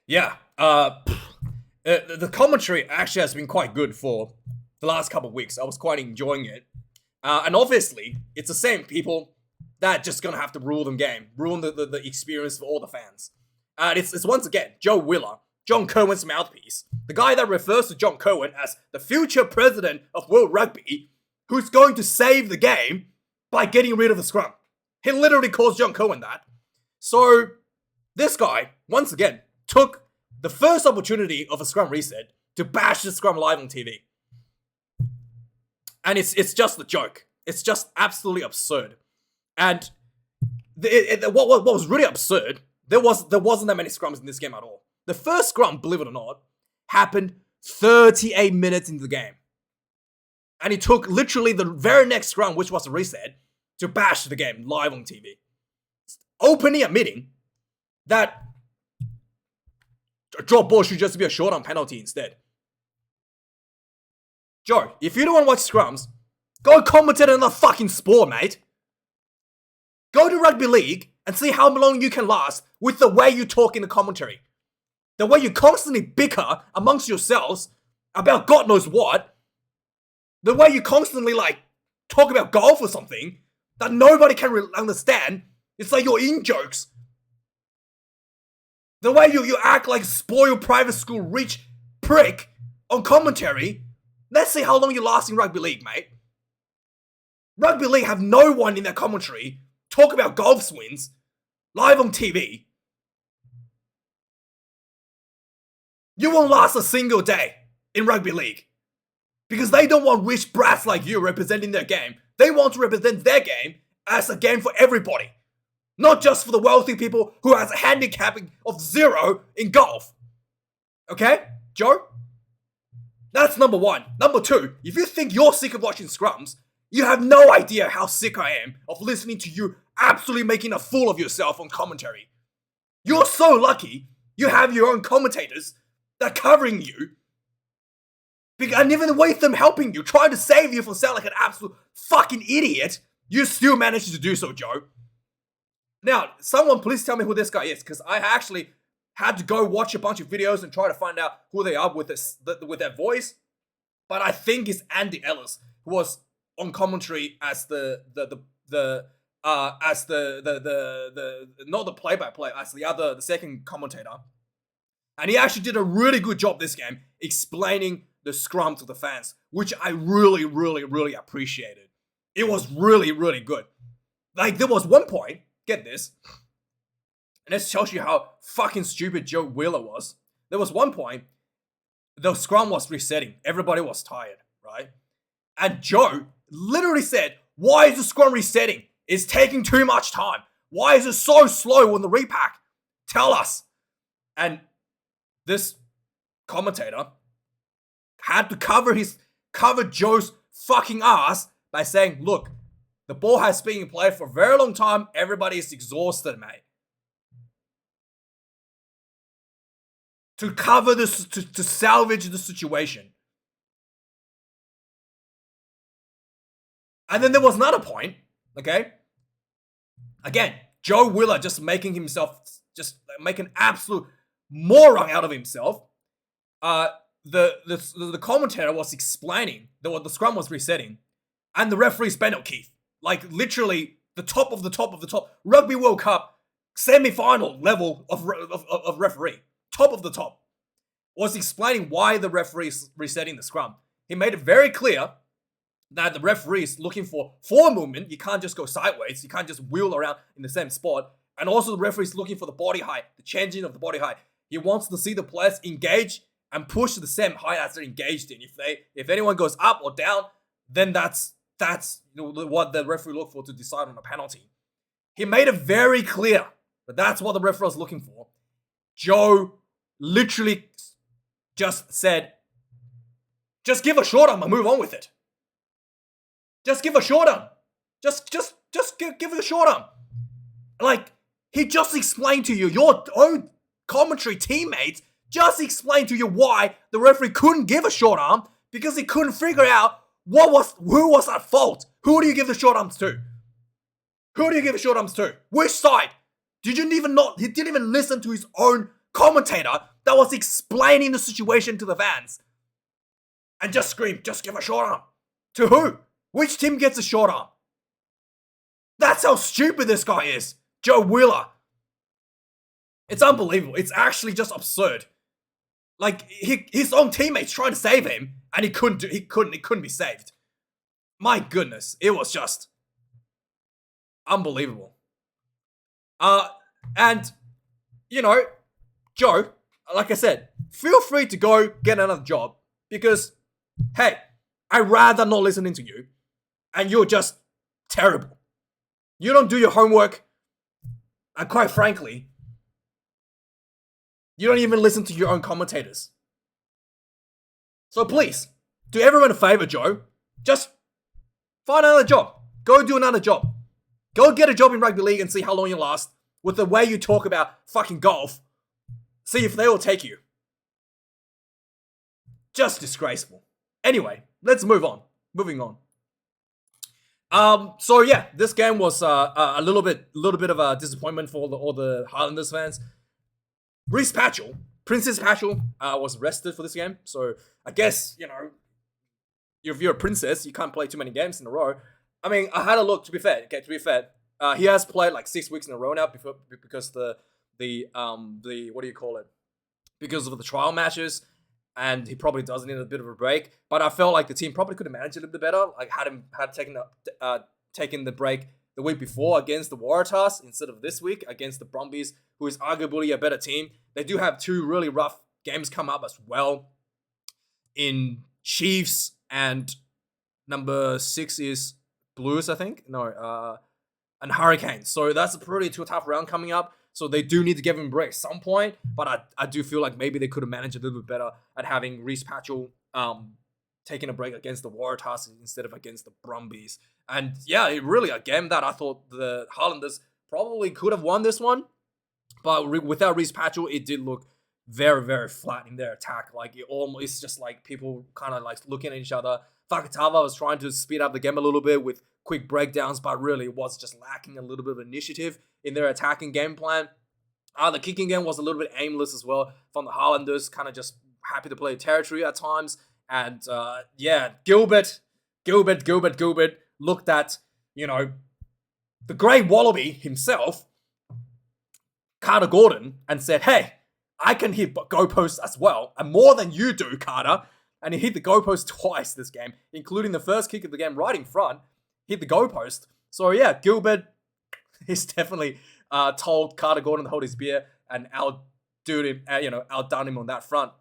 Yeah. The commentary actually has been quite good for the last couple of weeks. I was quite enjoying it. And obviously, it's the same people that just gonna have to ruin the experience for all the fans. And it's once again Joe Willer, John Cohen's mouthpiece, the guy that refers to John Cohen as the future president of World Rugby, who's going to save the game by getting rid of the scrum. He literally calls John Cohen that. So this guy, once again, took the first opportunity of a scrum reset to bash the scrum live on TV. And it's just a joke. It's just absolutely absurd. And what was really absurd, there wasn't that many scrums in this game at all. The first scrum, believe it or not, happened 38 minutes into the game. And he took literally the very next scrum, which was a reset, to bash the game live on TV. Openly admitting that a drop ball should just be a short on penalty instead. Joe, if you don't want to watch scrums, go commentate another fucking sport, mate. Go to rugby league and see how long you can last with the way you talk in the commentary. The way you constantly bicker amongst yourselves about God knows what. The way you constantly talk about golf or something that nobody can understand. It's like you're in jokes. The way you act like spoiled private school rich prick on commentary. Let's see how long you last in rugby league, mate. Rugby league have no one in their commentary talk about golf swings live on TV. You won't last a single day in rugby league because they don't want rich brats like you representing their game. They want to represent their game as a game for everybody, not just for the wealthy people who has a handicapping of 0 in golf. Okay, Joe? That's number one. Number two, if you think you're sick of watching scrums, you have no idea how sick I am of listening to you absolutely making a fool of yourself on commentary. You're so lucky you have your own commentators that are covering you. And even with them helping you, trying to save you from sounding like an absolute fucking idiot, you still managed to do so, Joe. Now, someone please tell me who this guy is, because I actually had to go watch a bunch of videos and try to find out who they are with with their voice. But I think it's Andy Ellis, who was on commentary as not the play-by-play, as the second commentator. And he actually did a really good job this game explaining the scrum to the fans, which I really, really, really appreciated. It was really, really good. Like, there was one point, get this, and this tells you how fucking stupid Joe Wheeler was. There was one point, the scrum was resetting. Everybody was tired, right? And Joe literally said, why is the scrum resetting? It's taking too much time. Why is it so slow on the repack? Tell us. And this commentator had to cover Joe's fucking ass by saying, look, the ball has been in play for a very long time. Everybody is exhausted, mate. To cover this, to salvage the situation. And then there was another point, okay? Again, Joe Wheeler just making an absolute moron out of himself. The commentator was explaining that the scrum was resetting, and the referee's Ben O'Keefe, like literally the top of the top of the top, Rugby World Cup semi-final level of referee, top of the top, was explaining why the referee is resetting the scrum. He made it very clear that the referee is looking for forward movement. You can't just go sideways. You can't just wheel around in the same spot. And also the referee is looking for the body height, the changing of the body height. He wants to see the players engage and push to the same height as they're engaged in. If anyone goes up or down, then that's what the referee look for to decide on a penalty. He made it very clear that that's what the referee was looking for. Joe literally just said, just give a short arm and move on with it. Just give a short arm. Just give it a short arm. Like, he just explained to you, your own commentary teammates just explained to you why the referee couldn't give a short arm, because he couldn't figure out who was at fault. Who do you give the short arms to? Who do you give the short arms to? Which side? He didn't even listen to his own commentator that was explaining the situation to the fans and just screamed, just give a short arm. To who? Which team gets a short arm? That's how stupid this guy is. Joe Wheeler. It's unbelievable. It's actually just absurd. Like, his own teammates trying to save him, and he couldn't be saved. My goodness, it was just unbelievable. And, you know, Joe, like I said, feel free to go get another job, because, hey, I'd rather not listening to you, and you're just terrible. You don't do your homework, and quite frankly, you don't even listen to your own commentators. So please, do everyone a favor, Joe. Just find another job. Go do another job. Go get a job in rugby league and see how long you last. With the way you talk about fucking golf, see if they will take you. Just disgraceful. Anyway, let's move on. Moving on. So yeah, this game was a little bit of a disappointment for all the Highlanders fans. Princess Patchell, was arrested for this game. So I guess, you know, if you're a princess, you can't play too many games in a row. I mean, I had a look, to be fair. He has played like 6 weeks in a row now because the what do you call it? Because of the trial matches, and he probably does need a bit of a break. But I felt like the team probably could have managed it a little bit better. Like had taken the break the week before against the Waratahs instead of this week against the Brumbies, who is arguably a better team. They do have 2 really rough games come up as well in Chiefs, and number 6 is Blues, I think. And Hurricanes. So that's a pretty tough round coming up. So they do need to give him a break at some point. But I do feel like maybe they could have managed a little bit better at having Reece Patchell taking a break against the Waratahs instead of against the Brumbies. And yeah, it really a game that I thought the Highlanders probably could have won this one. But without Reece Patchell, it did look very, very flat in their attack. Like, it's just like people kind of like looking at each other. Fakatava was trying to speed up the game a little bit with quick breakdowns, but really it was just lacking a little bit of initiative in their attacking game plan. The kicking game was a little bit aimless as well from the Highlanders, kind of just happy to play territory at times. And yeah, Gilbert looked at, you know, the Grey Wallaby himself, Carter Gordon, and said, hey, I can hit goalposts as well, and more than you do, Carter. And he hit the goalpost twice this game, including the first kick of the game right in front, hit the goalpost. So yeah, Gilbert is definitely told Carter Gordon to hold his beer and outdone him on that front.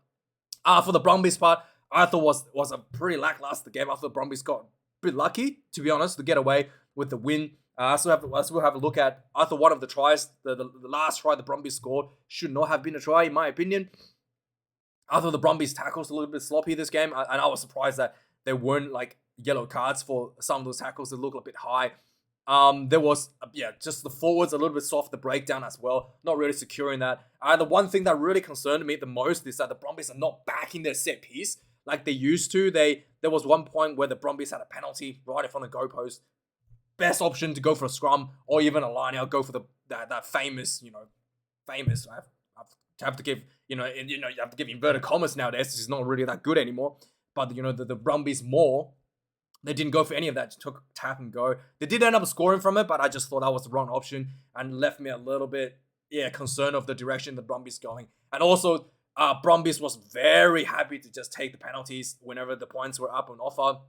For the Brumbies part, I thought was a pretty lackluster game. I thought the Brumbies got a bit lucky, to be honest, to get away with the win. I still have a look at, I thought one of the tries, the last try the Brumbies scored should not have been a try, in my opinion. I thought the Brumbies tackles a little bit sloppy this game, and I was surprised that there weren't like yellow cards for some of those tackles that look a bit high. There was, just the forwards a little bit soft, the breakdown as well, not really securing that. The one thing that really concerned me the most is that the Brumbies are not backing their set piece like they used to. There was one point where the Brumbies had a penalty right in front of the goalpost. Best option to go for a scrum or even a line out, go for that famous. I have to give, you have to give inverted commas nowadays. This is not really that good anymore. But, the Brumbies they didn't go for any of that. Just took tap and go. They did end up scoring from it, but I just thought that was the wrong option and left me a little bit, concerned of the direction the Brumbies going. And also, Brumbies was very happy to just take the penalties whenever the points were up on offer.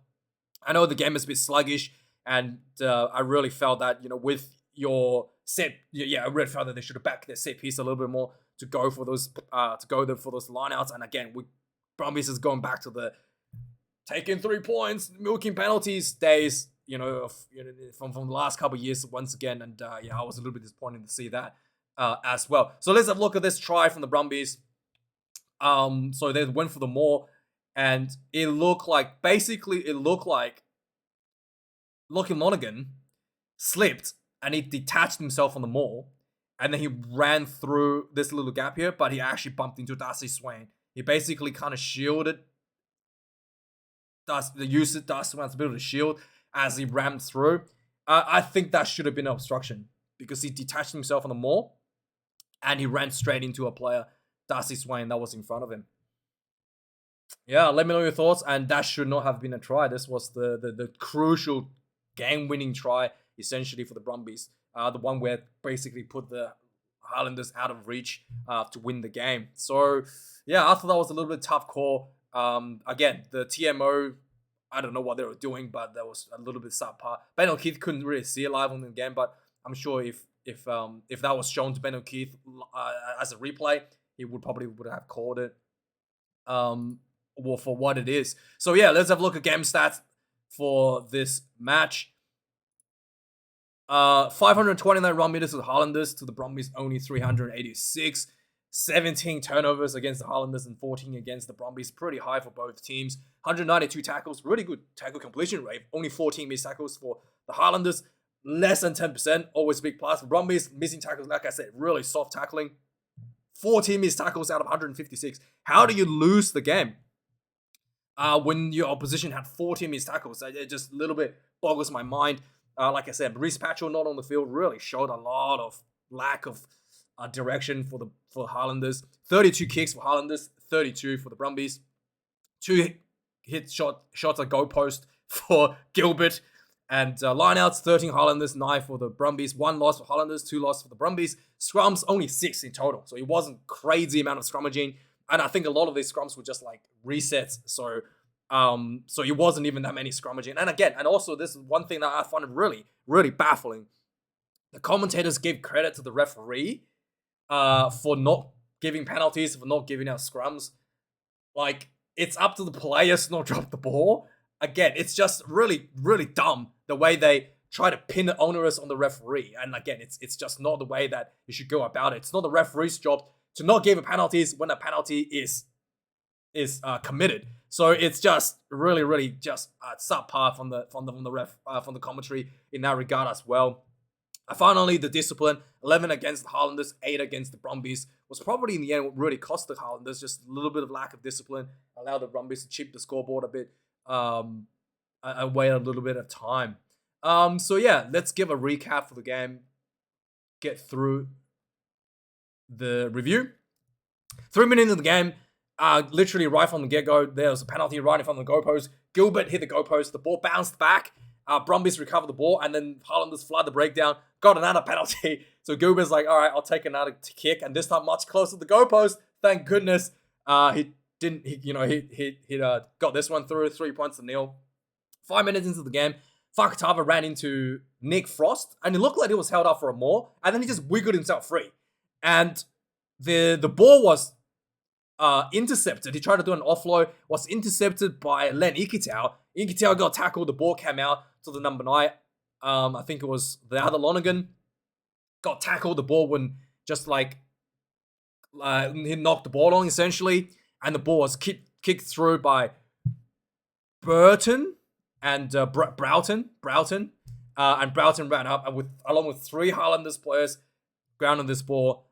I know the game is a bit sluggish, and I really felt that, with your set, I really felt that they should have backed their set piece a little bit more to go for those, for those lineouts. And again, Brumbies is going back to the taking 3 points, milking penalties days, from the last couple of years once again. And I was a little bit disappointed to see that as well. So let's have a look at this try from the Brumbies. So they went for the maul, and it looked like Lockie Monaghan slipped and he detached himself on the maul, and then he ran through this little gap here, but he actually bumped into Darcy Swain. He basically kind of shielded Darcy Swain's ability to shield as he rammed through. I think that should have been an obstruction because he detached himself on the maul and he ran straight into a player Darcy Swain that was in front of him. Yeah, let me know your thoughts. And that should not have been a try. This was the crucial game-winning try, essentially, for the Brumbies. The one where basically put the Highlanders out of reach to win the game. So, yeah, I thought that was a little bit tough call. Again, the TMO, I don't know what they were doing, but that was a little bit subpar. Ben O'Keefe couldn't really see it live on the game, but I'm sure if that was shown to Ben O'Keefe as a replay, he would have called it. Well, for what it is. So yeah, let's have a look at game stats for this match. 529 run meters to the Highlanders, to the Brumbies only 386. 17 turnovers against the Highlanders and 14 against the Brumbies. Pretty high for both teams. 192 tackles, really good tackle completion rate. Only 14 missed tackles for the Highlanders. Less than 10%, always a big plus. For Brumbies, missing tackles, like I said, really soft tackling. 14 missed tackles out of 156. How do you lose the game when your opposition had 14 missed tackles? It just a little bit boggles my mind. Like I said, Reece Patchell not on the field really showed a lot of lack of direction for Highlanders. 32 kicks for Highlanders, 32 for the Brumbies. 2 shots at goal post for Gilbert. And lineouts, 13 Highlanders, 9 for the Brumbies. 1 loss for Highlanders, 2 losses for the Brumbies. Scrums, only 6 in total. So it wasn't crazy amount of scrummaging. And I think a lot of these scrums were just like resets. So it wasn't even that many scrummaging. And again, and also this is one thing that I found really, really baffling. The commentators gave credit to the referee for not giving penalties, for not giving out scrums. Like, it's up to the players to not drop the ball. Again, it's just really, really dumb the way they try to pin the onerous on the referee. And again, it's just not the way that you should go about it. It's not the referee's job to not give penalties when a penalty is committed. So it's just really, really just subpar from the commentary in that regard as well. Finally, the discipline, 11 against the Highlanders, 8 against the Brumbies, was probably in the end what really cost the Highlanders. Just a little bit of lack of discipline, allowed the Brumbies to chip the scoreboard a bit, and wait a little bit of time. So yeah, let's give a recap for the game, get through the review. 3 minutes into the game, literally right from the get-go, there was a penalty right in front of the goalpost. Gilbert hit the goalpost, the ball bounced back. Brumbies recovered the ball, and then Highlanders flood the breakdown, got another penalty. So Gilbert's like, all right, I'll take another kick, and this time much closer to the goalpost. Thank goodness. He got this one through, 3 points to nil. 5 minutes into the game, Fakatava ran into Nick Frost, and it looked like he was held up for a more, and then he just wiggled himself free. And the ball was intercepted. He tried to do an offload, was intercepted by Len Ikitau. Ikitau got tackled, the ball came out to the number 9. I think it was the other Lonergan. Got tackled, the ball wouldn't just like, he knocked the ball on essentially, and the ball was kicked through by Burton and Broughton. And Broughton ran up, and along with 3 Highlanders players, grounded this ball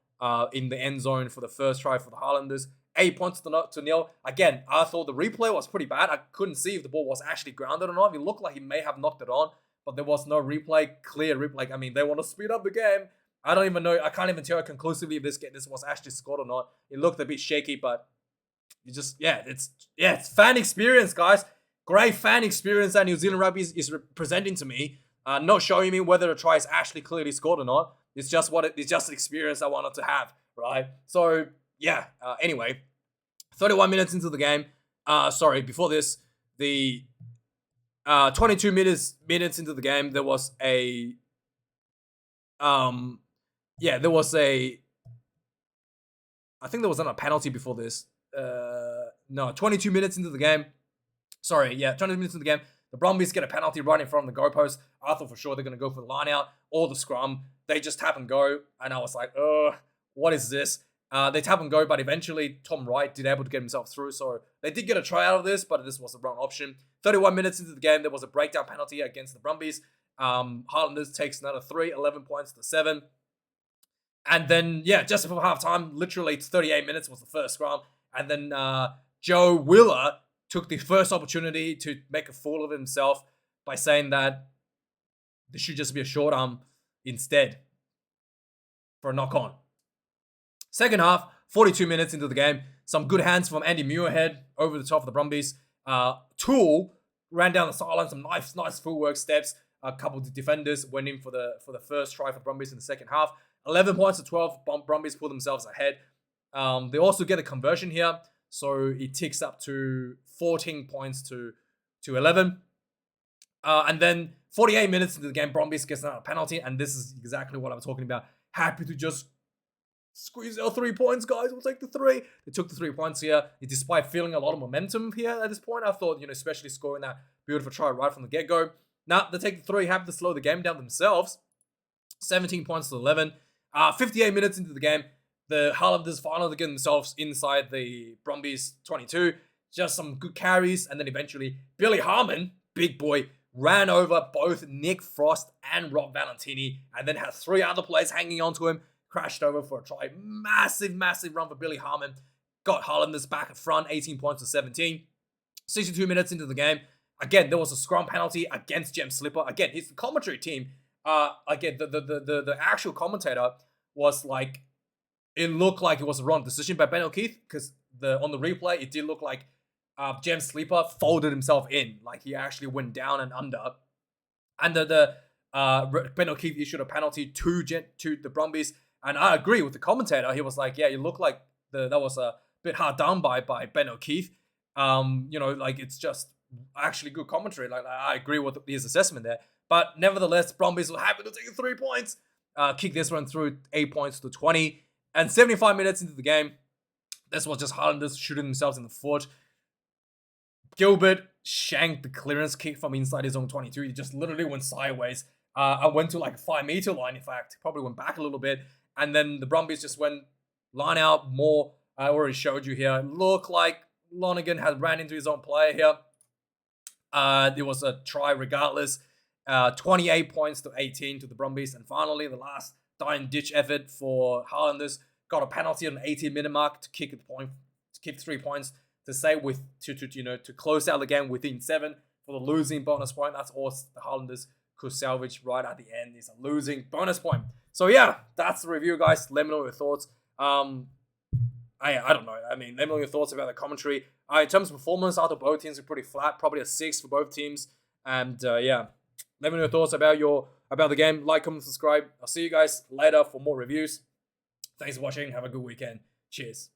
in the end zone for the first try for the Highlanders. 8 points to nil. Again, I thought the replay was pretty bad. I couldn't see if the ball was actually grounded or not. It looked like he may have knocked it on, but there was no clear replay. I mean, they want to speed up the game. I don't even know. I can't even tell conclusively if this was actually scored or not. It looked a bit shaky, but it's fan experience, guys. Great fan experience that New Zealand Rugby is presenting to me. Not showing me whether the try is actually clearly scored or not. It's just it's just an experience I wanted to have, right? So yeah. Anyway, 31 minutes into the game. Before this, the 22 minutes into the game, there was a I think there was a penalty before this. 22 minutes into the game. 20 minutes into the game. The Brumbies get a penalty right in front of the goalpost. I thought for sure they're going to go for the line out or the scrum. They just tap and go. And I was like, what is this? They tap and go, but eventually Tom Wright did able to get himself through. So they did get a try out of this, but this was the wrong option. 31 minutes into the game, there was a breakdown penalty against the Brumbies. Highlanders takes another 3, 11 points to 7. And then, just before halftime, literally 38 minutes was the first scrum. And then Joe Wheeler took the first opportunity to make a fool of himself by saying that this should just be a short arm instead for a knock-on. Second half, 42 minutes into the game, some good hands from Andy Muirhead over the top of the Brumbies. Toole ran down the sideline, some nice footwork steps. A couple of defenders went in for the first try for Brumbies in the second half. 11 points to 12. Brumbies pull themselves ahead. They also get a conversion here, so it ticks up to 14 points to 11. And then 48 minutes into the game, Brumbies gets another penalty, and this is exactly what I'm talking about. Happy to just squeeze out 3 points, guys. We'll take the 3. They took the 3 points here, despite feeling a lot of momentum here at this point. I thought, especially scoring that beautiful try right from the get-go. Now, they take the 3, happy to slow the game down themselves. 17 points to 11. 58 minutes into the game, the Highlanders finally get themselves inside the Brumbies 22. Just some good carries, and then eventually Billy Harmon, big boy, ran over both Nick Frost and Rob Valentini, and then had 3 other players hanging onto him, crashed over for a try. Massive run for Billy Harmon. Got Highlanders back at front, 18 points to 17. 62 minutes into the game, again, there was a scrum penalty against Jem Slipper. Again, his commentary team, again, the actual commentator was like, it looked like it was a wrong decision by Ben O'Keefe, because on the replay, it did look like Jem Slipper folded himself in, like he actually went down and under. And Ben O'Keefe issued a penalty to the Brumbies, and I agree with the commentator. He was like, yeah, it looked like that was a bit hard done by Ben O'Keefe. Like it's just actually good commentary. Like I agree with his assessment there. But nevertheless, Brumbies were happy to take 3 points. Kick this one through 8 points to 20. And 75 minutes into the game, this was just Highlanders shooting themselves in the foot. Gilbert shanked the clearance kick from inside his own 22. He just literally went sideways. I went to like a 5-meter line, in fact. Probably went back a little bit. And then the Brumbies just went line out more. I already showed you here. It looked like Lonergan had ran into his own player here. There was a try regardless. 28 points to 18 to the Brumbies. And finally, the last dying-ditch effort for Highlanders. Got a penalty on the 18-minute mark to kick 3 points to say to close out the game within 7 for the losing bonus point. That's all the Highlanders could salvage right at the end. Is a losing bonus point. So yeah, that's the review, guys. Let me know your thoughts. I don't know. I mean, let me know your thoughts about the commentary. In terms of performance, I thought both teams were pretty flat. Probably a 6 for both teams. And yeah, let me know your thoughts about the game. Like, comment, subscribe. I'll see you guys later for more reviews. Thanks for watching. Have a good weekend. Cheers.